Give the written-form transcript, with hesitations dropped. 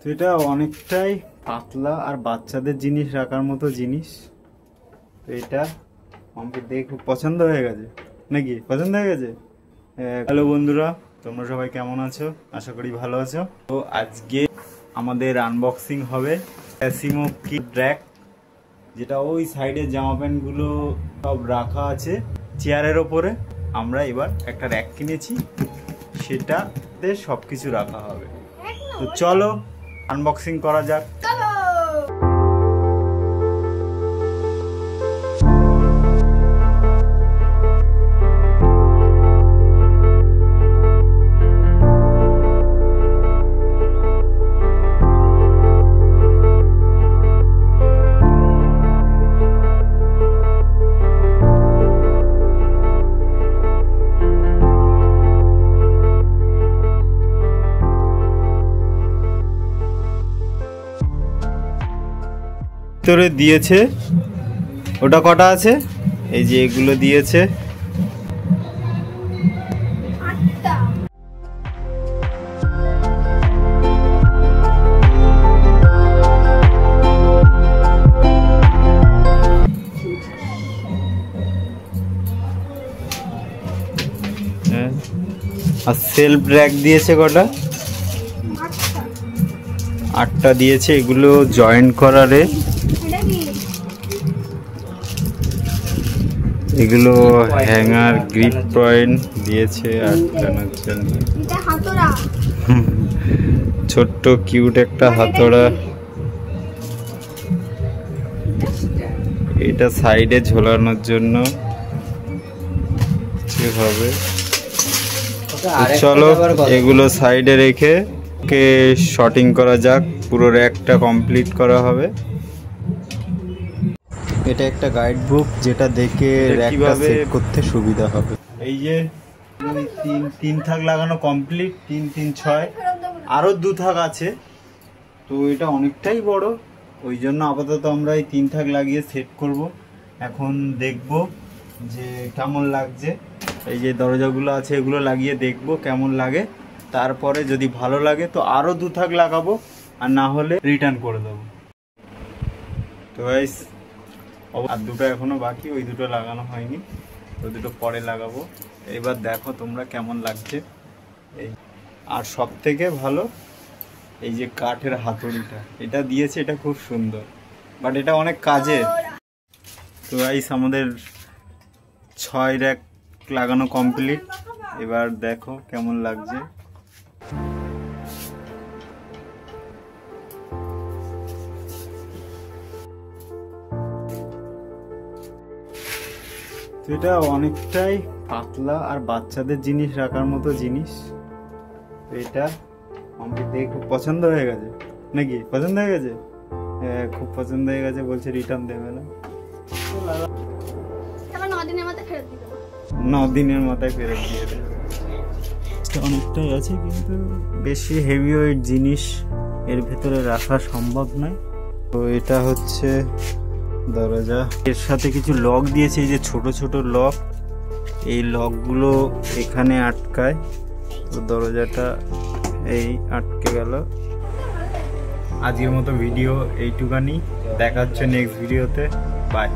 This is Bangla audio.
তো এটা অনেকটাই পাতলা আর বাচ্চাদের জিনিস রাখার মতো জিনিস। তো এটা আমাকে দেখে খুব পছন্দ হয়ে গেছে। নাকি পছন্দ হয়ে গেছে? হ্যালো বন্ধুরা, তোমরা সবাই কেমন আছো? আশা করি ভালো আছো। তো আজকে আমাদের আনবক্সিং হবে ক্যাসিমো কিড র্যাক, যেটা ওই সাইডের জামা প্যান্টগুলো সব রাখা আছে চেয়ারের ওপরে। আমরা এবার একটা র্যাক কিনেছি, সেটাতে সব কিছু রাখা হবে। তো চলো আনবক্সিং করা যাক। ভিতরে দিয়েছে, ওটা কটা আছে? এই যে এগুলো দিয়েছে। আর সেলফ র্যাক দিয়েছে কটা? 8টা দিয়েছে। এগুলো জয়েন্ট করারে, এগুলো হ্যাঙ্গার গ্রিপ পয়েন্ট দিয়েছে আটকানোর জন্য। ছোট্ট কিউট একটা হাতড়া। এটা সাইডে ঝোলানোর জন্য হবে। চলো এগুলো সাইডে রেখে কে শর্টিং করা যাক। পুরো র্যাকটা কমপ্লিট করা হবে। এটা একটা গাইড বুক, যেটা দেখে র্যাকটা সেট করতে সুবিধা হবে। এই যে তিন থাক লাগানো কমপ্লিট, 3 3 6, আরো 2 থাক আছে। তো এটা অনেকটাই বড়, ওই জন্য আপাতত আমরা এই 3 থাক লাগিয়ে সেট করব। এখন দেখব যে কেমন লাগছে। এই যে দরজাগুলো আছে, এগুলো লাগিয়ে দেখব কেমন লাগে। তারপরে যদি ভালো লাগে তো আরো 2 থাক লাগাবো, আর না হলে রিটার্ন করে দেবো। তো গাইস, আর দুটো এখনো বাকি, ওই দুটো লাগানো হয়নি, ওই দুটো পরে লাগাবো। এবার দেখো তোমরা কেমন লাগছে। এই আর সব থেকে ভালো এই যে কাঠের হাতুড়িটা এটা দিয়েছে, এটা খুব সুন্দর, বাট এটা অনেক কাজের। তো গাইস, আমাদের 6 র্যাক লাগানো কমপ্লিট। এবার দেখো কেমন লাগছে। এটা অনেকটাই পাতলা আর বাচ্চাদের জিনিস রাখার মতো জিনিস। তো এটা আমাকে দেখে খুব পছন্দ হয়ে গেছে। নাকি পছন্দ হয়ে গেছে? হ্যাঁ, খুব পছন্দ হয়ে গেছে। বলছে রিটার্ন দেবে না, 9 দিনের মাথায় ফেরত দিয়ে দেবে। অনেকটাই আছে, কিন্তু বেশি হেভি ওয়েট জিনিস এর ভেতরে রাখা সম্ভব নয়। তো এটা হচ্ছে দরজা, এর সাথে কিছু লক দিয়েছে। এই যে ছোট ছোট লক, এই লকগুলো এখানে আটকায়। তো দরজাটা এই আটকে গেল। আজকের মতো ভিডিও এইটুকানি, দেখা হচ্ছে নেক্সট ভিডিওতে। বাই।